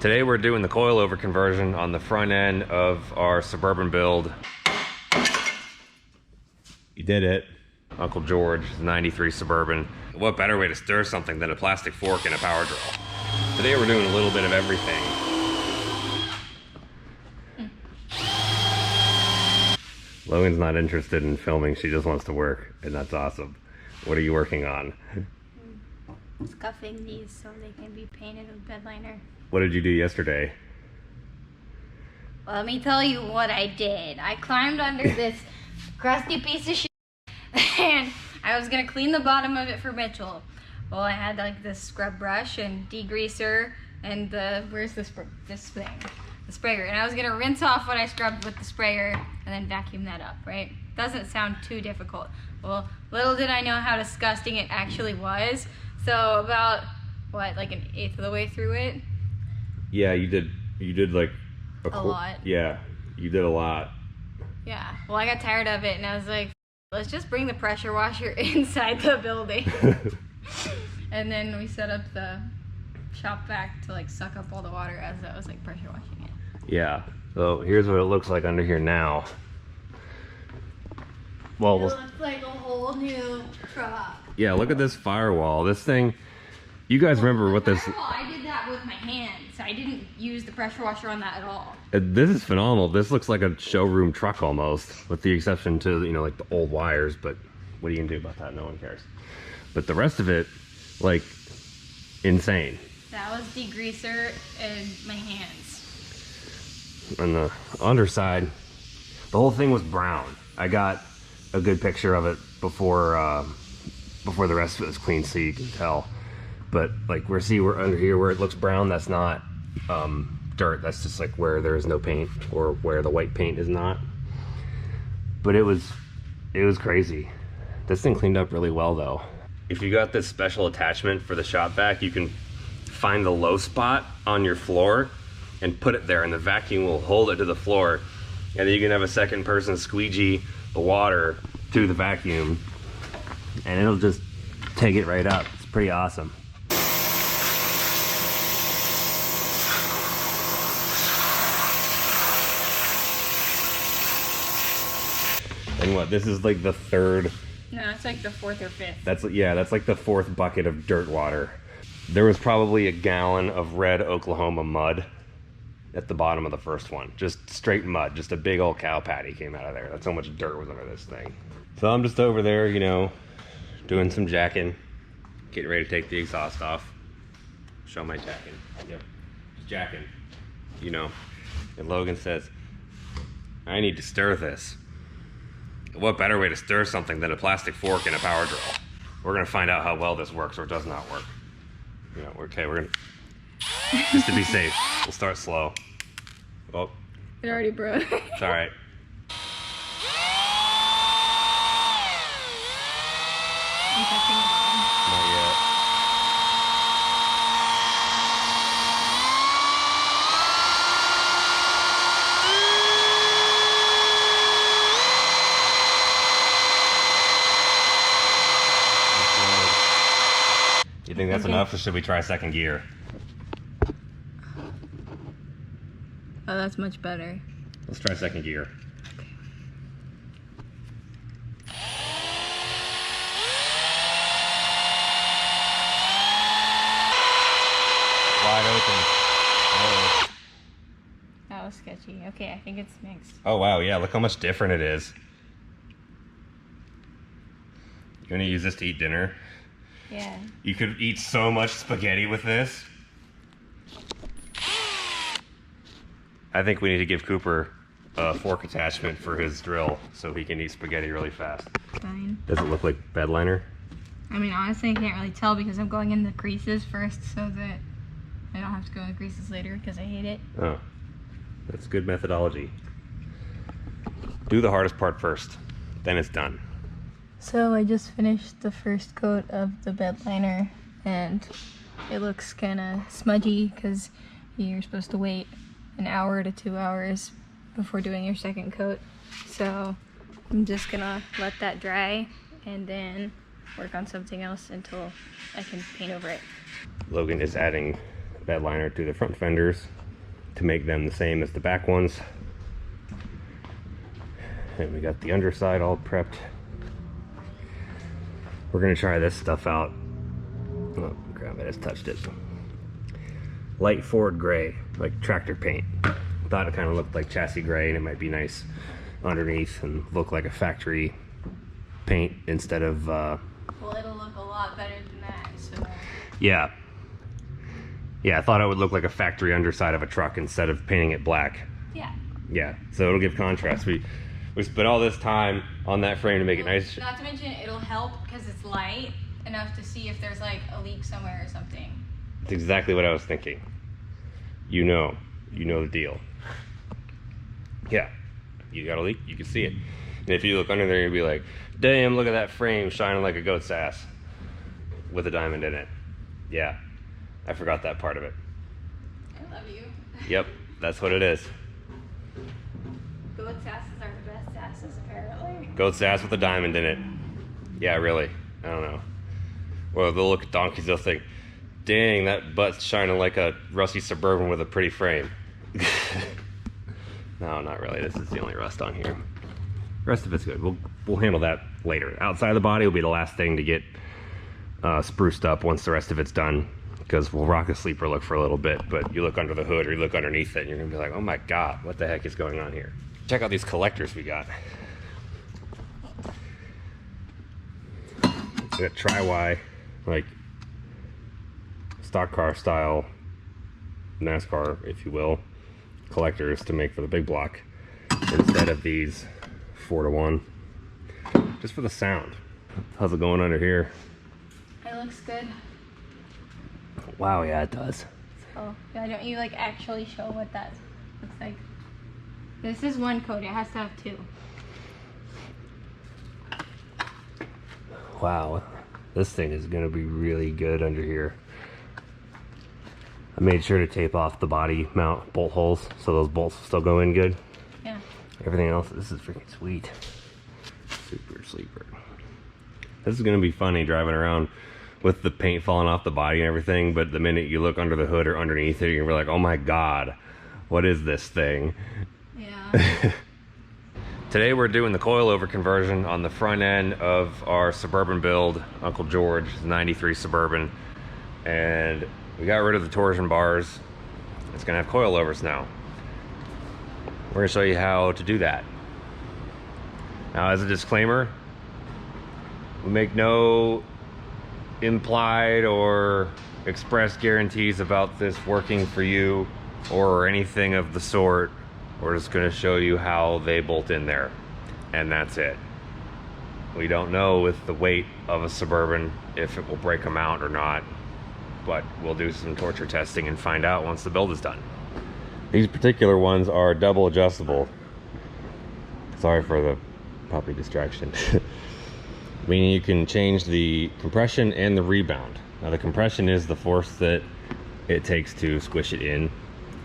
Today we're doing the coilover conversion on the front end of our Suburban build. You did it. Uncle George, 93 Suburban. What better way to stir something than a plastic fork and a power drill? Today we're doing a little bit of everything. Logan's not interested in filming, she just wants to work, and that's awesome. What are you working on? Scuffing these so they can be painted with bed liner. What did you do yesterday? Well, let me tell you what I did. I climbed under this crusty piece of shit and I was gonna clean the bottom of it for Mitchell. Well, I had like this scrub brush and degreaser and where's this thing? The sprayer. And I was gonna rinse off what I scrubbed with the sprayer and then vacuum that up, right? Doesn't sound too difficult. Well, little did I know how disgusting it actually was. So about, what, like 1/8 of the way through it? Yeah, you did like a lot. Yeah, you did a lot. Yeah, well, I got tired of it and I was like, let's just bring the pressure washer inside the building. And then we set up the shop vac to like suck up all the water as I was like pressure washing it. Yeah, so here's what it looks like under here now. Well, It looks like a whole new truck. Yeah, look at this firewall. This thing, you guys remember what this... Firewall, I did that with my hands. I didn't use the pressure washer on that at all. This is phenomenal. This looks like a showroom truck almost, with the exception to, you know, like the old wires, but what are you gonna do about that? No one cares. But the rest of it, like, insane. That was degreaser and my hands. On the underside, the whole thing was brown. I got a good picture of it before the rest of it was clean, so you can tell. But like we're under here where it looks brown, that's not dirt. That's just like where there is no paint or where the white paint is not. But it was crazy. This thing cleaned up really well though. If you got this special attachment for the shop vac, you can find the low spot on your floor and put it there, and the vacuum will hold it to the floor, and then you can have a second person squeegee the water to the vacuum and it'll just take it right up. It's pretty awesome. And what, this is like the third? No, it's like the 4th or 5th. That's like the 4th bucket of dirt water. There was probably a gallon of red Oklahoma mud at the bottom of the first one. Just straight mud, just a big old cow patty came out of there. That's how much dirt was under this thing. So I'm just over there, you know, doing some jacking, getting ready to take the exhaust off. Show my jacking. Yep, just jacking, you know. And Logan says, I need to stir this. What better way to stir something than a plastic fork and a power drill? We're gonna find out how well this works or does not work. You know, okay, we're gonna, just to be safe, we'll start slow. Oh. It already broke. It's all right. Not yet. You think that's enough, or should we try second gear? Oh, that's much better. Let's try second gear. Wide open. Oh. That was sketchy. Okay, I think it's mixed. Oh wow, yeah, look how much different it is. You gonna use this to eat dinner? Yeah. You could eat so much spaghetti with this. I think we need to give Cooper a fork attachment for his drill so he can eat spaghetti really fast. Fine. Does it look like bed liner? I mean, honestly, I can't really tell because I'm going in the creases first so that I don't have to go in the creases later because I hate it. Oh, that's good methodology. Do the hardest part first, then it's done. So I just finished the first coat of the bed liner and it looks kind of smudgy because you're supposed to wait an hour to 2 hours before doing your second coat. So I'm just gonna let that dry and then work on something else until I can paint over it. Logan is adding bed liner to the front fenders to make them the same as the back ones. And we got the underside all prepped. We're gonna try this stuff out. Oh crap, I just touched it. Light Ford gray, like tractor paint. Thought it kind of looked like chassis gray and it might be nice underneath and look like a factory paint instead of well, it'll look a lot better than that, so yeah, I thought it would look like a factory underside of a truck instead of painting it black. Yeah, so it'll give contrast. We spent all this time on that frame to make it nice. Not to mention it'll help because it's light enough to see if there's like a leak somewhere or something. That's exactly what I was thinking. You know the deal. Yeah, you got a leak, you can see it. And if you look under there, you'll be like, damn, look at that frame shining like a goat's ass with a diamond in it. Yeah, I forgot that part of it. I love you. Yep, that's what it is. Goat's asses are the best asses, apparently. Goat's ass with a diamond in it. Yeah, really. I don't know. Well, they'll look at donkeys, they'll think, dang, that butt's shining like a rusty Suburban with a pretty frame. No, not really. This is the only rust on here. The rest of it's good. We'll handle that later. Outside of the body will be the last thing to get spruced up once the rest of it's done, because we'll rock a sleeper look for a little bit, but you look under the hood or you look underneath it and you're gonna be like, oh my god, what the heck is going on here? Check out these collectors we got. We got tri-Y, like stock car style NASCAR, if you will, collectors to make for the big block instead of these 4-to-1, just for the sound. How's it going under here? It looks good. Wow, yeah, it does. So why don't you like actually show what that looks like? This is one coat, it has to have two. Wow, this thing is gonna be really good under here. I made sure to tape off the body mount bolt holes so those bolts will still go in good. Yeah. Everything else, this is freaking sweet. Super sleeper. This is gonna be funny driving around with the paint falling off the body and everything, but the minute you look under the hood or underneath it, you're gonna be like, oh my god, what is this thing? Yeah. Today we're doing the coilover conversion on the front end of our Suburban build, Uncle George 93 Suburban, and we got rid of the torsion bars. It's gonna have coilovers now. We're gonna show you how to do that. Now, as a disclaimer, we make no implied or express guarantees about this working for you or anything of the sort. We're just gonna show you how they bolt in there, and that's it. We don't know with the weight of a Suburban if it will break them out or not, but we'll do some torture testing and find out once the build is done. These particular ones are double adjustable. Sorry for the puppy distraction. Meaning you can change the compression and the rebound. Now the compression is the force that it takes to squish it in,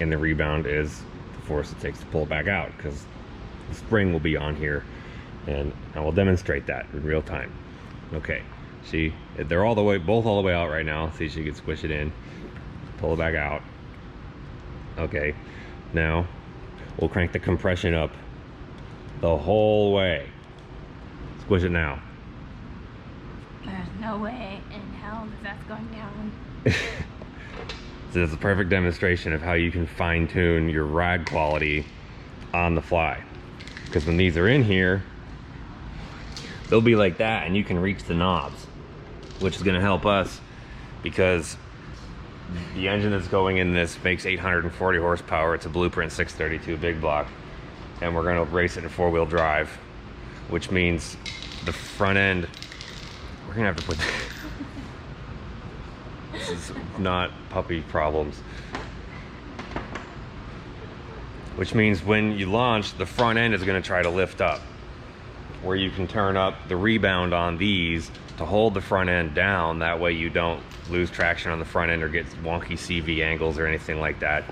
and the rebound is the force it takes to pull it back out, because the spring will be on here, and I will demonstrate that in real time. Okay, see, they're all the way, both all the way out right now. See, she can squish it in, pull it back out. Okay, now we'll crank the compression up the whole way. Squish it now. There's no way in hell that that's going down. So this is a perfect demonstration of how you can fine tune your ride quality on the fly. Because when these are in here, they'll be like that and you can reach the knobs, which is gonna help us because the engine that's going in this makes 840 horsepower. It's a Blueprint 632 big block. And we're gonna race it in 4-wheel drive, which means the front end, we're gonna have to put, this is not puppy problems. Which means when you launch, the front end is gonna try to lift up, where you can turn up the rebound on these to hold the front end down. That way you don't lose traction on the front end or get wonky CV angles or anything like that.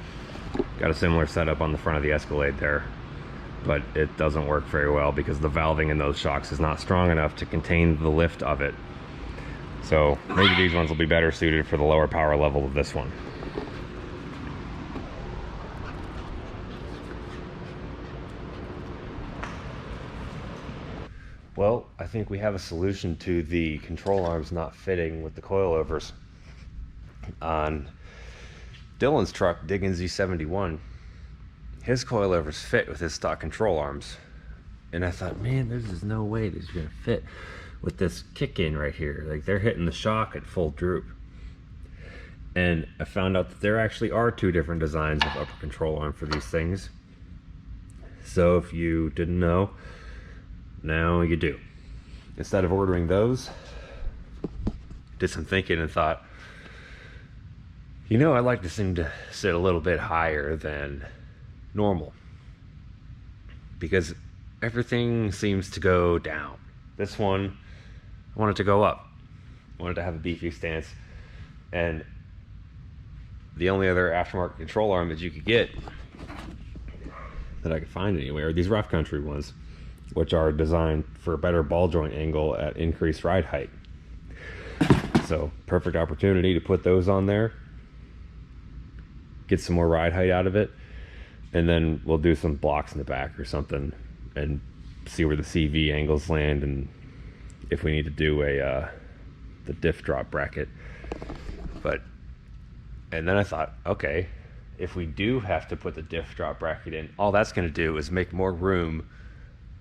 Got a similar setup on the front of the Escalade there, but it doesn't work very well because the valving in those shocks is not strong enough to contain the lift of it. So maybe these ones will be better suited for the lower power level of this one. Well, I think we have a solution to the control arms not fitting with the coilovers. On Dylan's truck, Diggins Z71, his coilovers fit with his stock control arms. And I thought, man, there's just no way these are gonna fit with this kick in right here. Like, they're hitting the shock at full droop. And I found out that there actually are two different designs of upper control arm for these things. So if you didn't know, now you do. Instead of ordering those, did some thinking and thought, you know, I'd like this thing to sit a little bit higher than normal, because everything seems to go down. This one, I want it to go up. I want it to have a beefy stance. And the only other aftermarket control arm that you could get, that I could find anywhere, are these rough country ones, which are designed for a better ball joint angle at increased ride height. So perfect opportunity to put those on there, get some more ride height out of it, and then we'll do some blocks in the back or something and see where the CV angles land, and if we need to do the diff drop bracket. And then I thought, okay, if we do have to put the diff drop bracket in, all that's going to do is make more room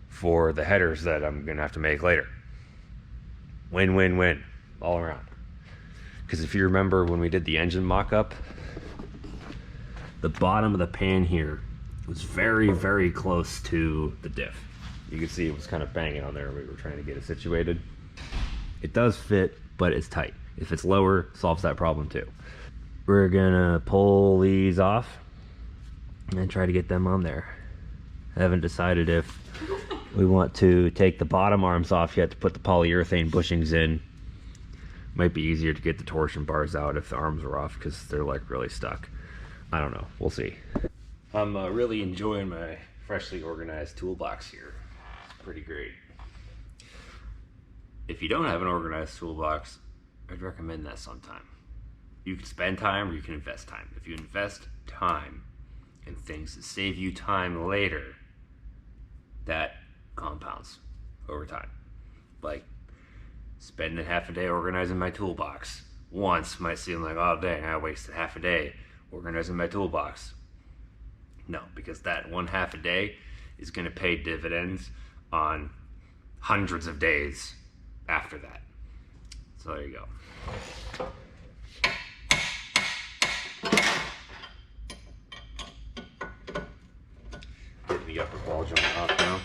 for the headers that I'm going to have to make later. Win, win, win, all around. Because if you remember when we did the engine mock-up, the bottom of the pan here was very, very close to the diff. You can see it was kind of banging on there when we were trying to get it situated. It does fit, but it's tight. If it's lower, solves that problem too. We're gonna pull these off and try to get them on there. I haven't decided if we want to take the bottom arms off yet to put the polyurethane bushings in. Might be easier to get the torsion bars out if the arms are off, because they're like really stuck. I don't know, we'll see. I'm really enjoying my freshly organized toolbox here. It's pretty great. If you don't have an organized toolbox, I'd recommend that sometime. You can spend time or you can invest time. If you invest time in things that save you time later, that compounds over time. Like spending half a day organizing my toolbox once might seem like, oh dang, I wasted half a day organizing my toolbox. No, because that one half a day is going to pay dividends on hundreds of days after that. So there you go. Getting the upper ball joint off now.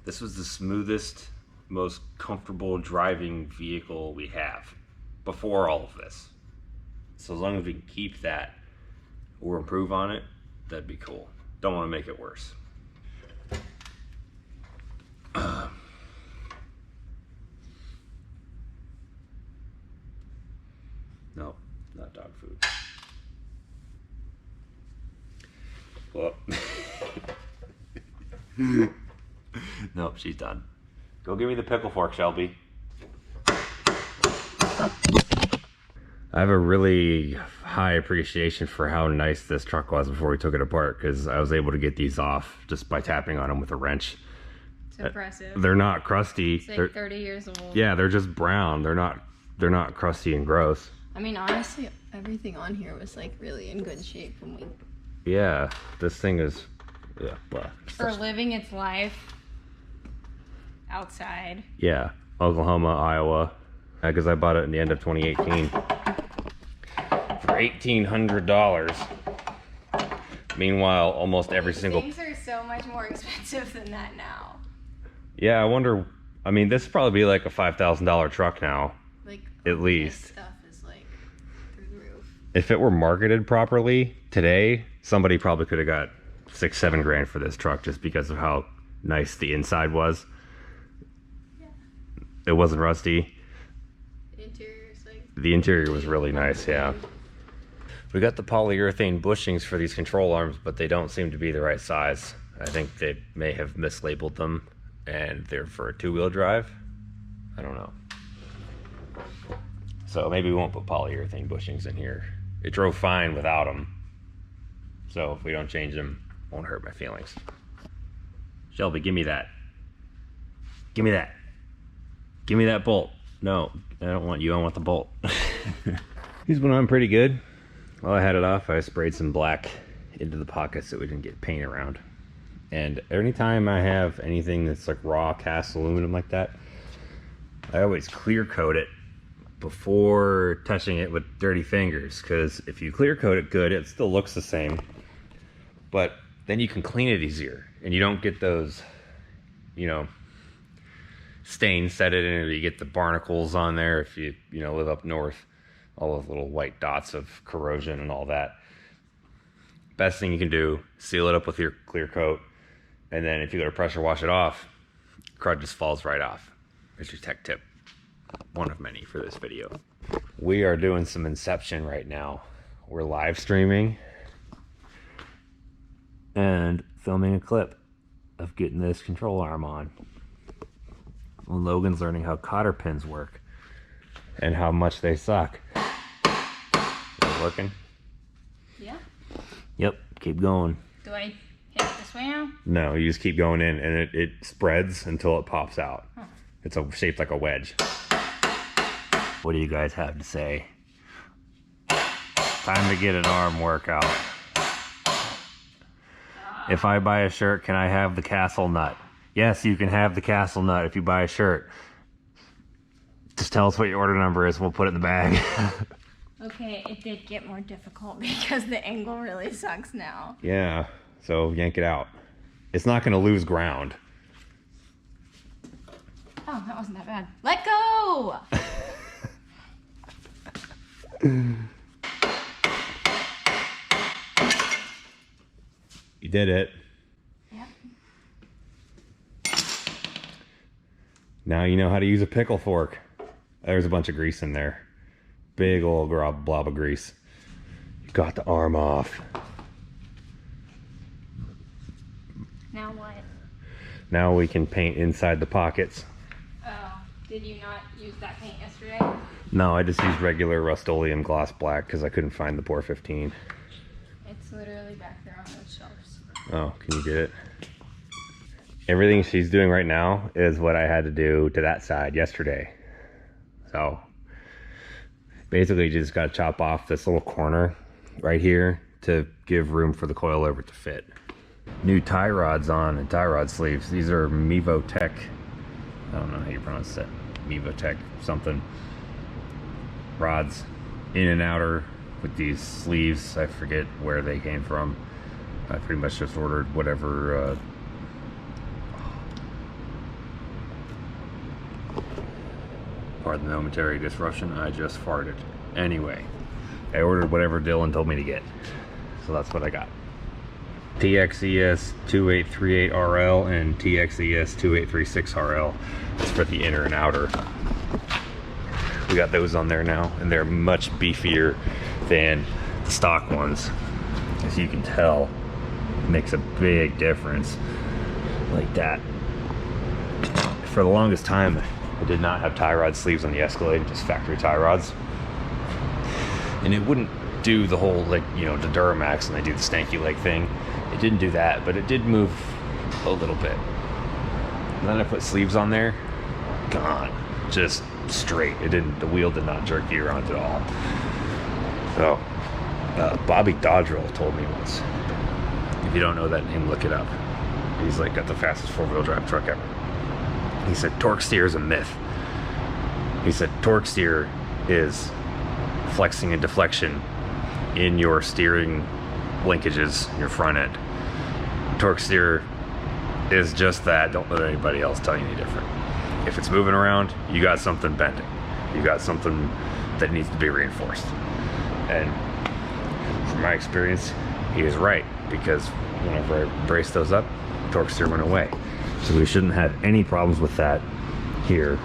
This was the smoothest, most comfortable driving vehicle we have before all of this. So as long as we can keep that or improve on it, that'd be cool. Don't want to make it worse. Nope, not dog food. Well, nope, she's done. Go give me the pickle fork, Shelby. I have a really high appreciation for how nice this truck was before we took it apart, because I was able to get these off just by tapping on them with a wrench. It's impressive. They're not crusty. It's like they're 30 years old. Yeah, they're just brown. They're not crusty and gross. I mean, honestly, everything on here was like really in good shape when we... Yeah, this thing is... Yeah, blah. For living its life outside. Yeah, Oklahoma, Iowa. Because I bought it in the end of 2018 for $1,800. Meanwhile, almost every single... Things are so much more expensive than that now. Yeah, I wonder... I mean, this would probably be like a $5,000 truck now. Like, at least. This stuff is like through the roof. If it were marketed properly today, somebody probably could have got $6-7 grand for this truck just because of how nice the inside was. Yeah. It wasn't rusty. The interior was really nice, yeah. We got the polyurethane bushings for these control arms, but they don't seem to be the right size. I think they may have mislabeled them, and they're for a two-wheel drive. I don't know. So maybe we won't put polyurethane bushings in here. It drove fine without them. So if we don't change them, it won't hurt my feelings. Shelby, give me that. Give me that. Give me that bolt. No, I don't want you, I want the bolt. These went on pretty good. While I had it off, I sprayed some black into the pockets so we didn't get paint around. And anytime I have anything that's like raw cast aluminum like that, I always clear coat it before touching it with dirty fingers, because if you clear coat it good, it still looks the same, but then you can clean it easier and you don't get those, you know, stains set it in, or you get the barnacles on there if you live up north, all those little white dots of corrosion and all that. Best thing you can do, seal it up with your clear coat, and then if you go to pressure wash it off, crud just falls right off. It's your tech tip, one of many for this video. We are doing some inception right now. We're live streaming and filming a clip of getting this control arm on. Well, Logan's learning how cotter pins work and how much they suck. Is it working? Yeah. Yep, keep going. Do I hit it this way now? No, you just keep going in and it spreads until it pops out. Huh. It's shaped like a wedge. What do you guys have to say? Time to get an arm workout. If I buy a shirt, can I have the castle nut? Yes, you can have the castle nut if you buy a shirt. Just tell us what your order number is, we'll put it in the bag. Okay, it did get more difficult because the angle really sucks now. Yeah, so yank it out. It's not going to lose ground. Oh, that wasn't that bad. Let go! You did it. Yep. Now you know how to use a pickle fork. There's a bunch of grease in there. Big old blob of grease. You got the arm off. Now what? Now we can paint inside the pockets. Oh, did you not use that paint yesterday? No, I just used regular Rust-Oleum gloss black because I couldn't find the Pour 15. It's literally back there on those shelves. Oh, can you get it? Everything she's doing right now is what I had to do to that side yesterday. So basically you just got to chop off this little corner right here to give room for the coil over to fit. New tie rods on and tie rod sleeves. These are Mevotech. I don't know how you pronounce it. Mevotech something. Rods, in and outer with these sleeves. I forget where they came from. I pretty much just ordered whatever. Pardon the momentary disruption. I just farted. Anyway, I ordered whatever Dylan told me to get, so that's what I got. TXES 2838RL and TXES 2836RL. That's for the inner and outer. We got those on there now, and they're much beefier than the stock ones. As you can tell, it makes a big difference. Like that. For the longest time, I did not have tie rod sleeves on the Escalade, just factory tie rods. And it wouldn't do the whole, like, you know, the Duramax and they do the stanky leg thing. It didn't do that, but it did move a little bit. And then I put sleeves on there, gone, just straight. It didn't, the wheel did not jerk you around at all. So, Bobby Dodrill told me once. If you don't know that name, look it up. He's like got the fastest four-wheel drive truck ever. He said torque steer is a myth. He said torque steer is flexing and deflection in your steering linkages, your front end. Torque steer is just that. Don't let anybody else tell you any different. If it's moving around, you got something bending. You got something that needs to be reinforced. And from my experience, he was right, because whenever I braced those up, torque steer went away. So we shouldn't have any problems with that here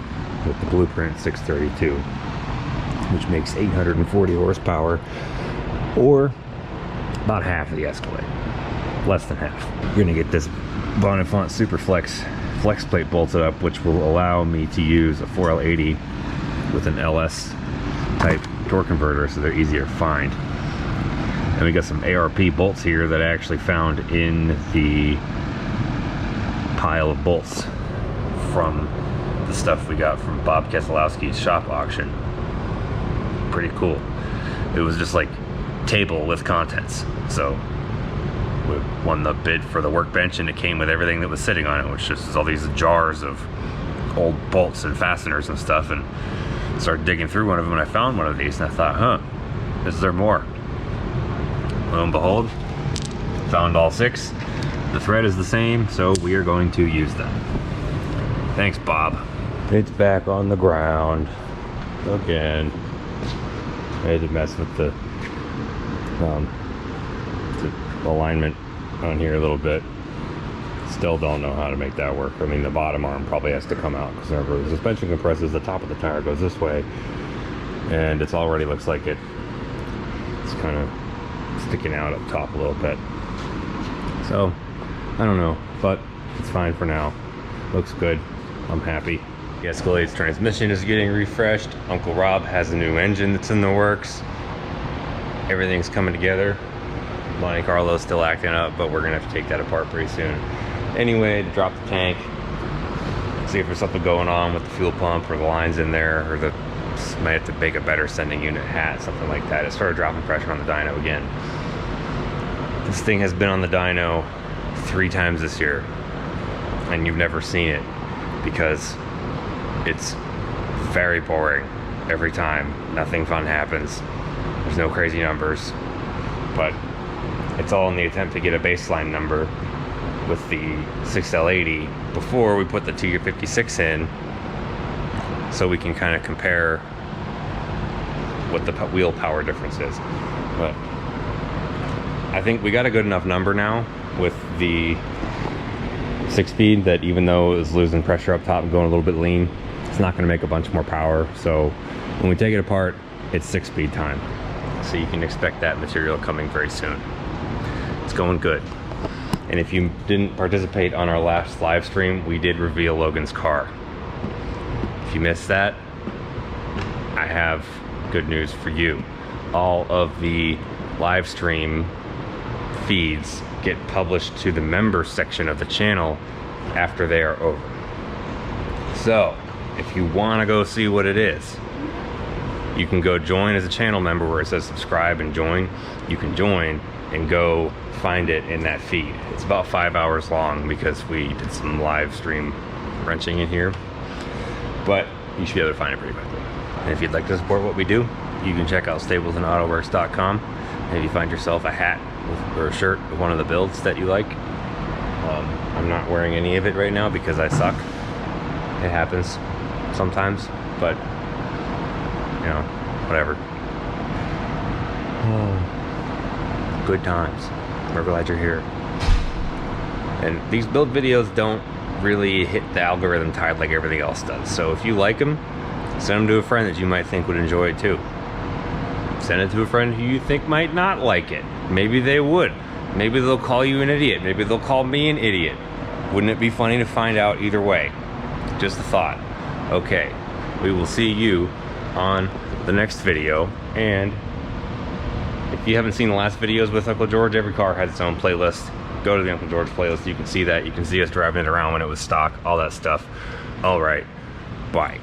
with the Blueprint 632, which makes 840 horsepower, or about half of the Escalade, less than half. We're gonna get this Bonifant Superflex flex plate bolted up, which will allow me to use a 4L80 with an LS type torque converter, so they're easier to find. And we got some ARP bolts here that I actually found in the pile of bolts from the stuff we got from Bob Keselowski's shop auction. Pretty cool. It was just like table with contents. So we won the bid for the workbench, and it came with everything that was sitting on it, which just is all these jars of old bolts and fasteners and stuff. And started digging through one of them, and I found one of these, and I thought, huh, is there more? Lo and behold, found all 6. The thread is the same, so we are going to use them. Thanks, Bob. It's back on the ground again. I had to mess with the alignment on here a little bit. Still don't know how to make that work. I mean, the bottom arm probably has to come out, because whenever the suspension compresses, the top of the tire goes this way, and it already looks like it's kind of sticking out up top a little bit. So I don't know, but it's fine for now. Looks good. I'm happy. The Escalade's transmission is getting refreshed. Uncle Rob has a new engine that's in the works. Everything's coming together. Monte Carlo's still acting up, but we're gonna have to take that apart pretty soon. Anyway, to drop the tank, see if there's something going on with the fuel pump or the lines in there, or the might have to make a better sending unit hat, something like that. It started dropping pressure on the dyno again. This thing has been on the dyno 3 times this year, and you've never seen it, because it's very boring every time. Nothing fun happens. There's no crazy numbers, but it's all in the attempt to get a baseline number with the 6L80 before we put the T56 in, so we can kind of compare what the wheel power difference is. But I think we got a good enough number now with the 6-speed that even though it was losing pressure up top and going a little bit lean, it's not going to make a bunch more power. So when we take it apart, it's 6-speed time. So you can expect that material coming very soon. It's going good. And if you didn't participate on our last live stream, we did reveal Logan's car. If you missed that, I have good news for you. All of the live stream feeds get published to the members section of the channel after they are over. So if you want to go see what it is, you can go join as a channel member where it says subscribe and join. You can join and go find it in that feed. It's about 5 hours long because we did some live stream wrenching in here, but you should be able to find it pretty quickly. And if you'd like to support what we do, you can check out stablesandautoworks.com. And if you find yourself a hat or a shirt with one of the builds that you like, I'm not wearing any of it right now because I suck. It happens sometimes, but you know, whatever. Good times. We're glad you're here. And these build videos don't really hit the algorithm tide like everything else does. So if you like them, send them to a friend that you might think would enjoy it too. Send it to a friend who you think might not like it. Maybe they would. Maybe they'll call you an idiot. Maybe they'll call me an idiot. Wouldn't it be funny to find out either way? Just a thought. Okay, we will see you on the next video. And if you haven't seen the last videos with Uncle George, every car has its own playlist. Go to the Uncle George playlist. You can see that. You can see us driving it around when it was stock, all that stuff. All right, bye.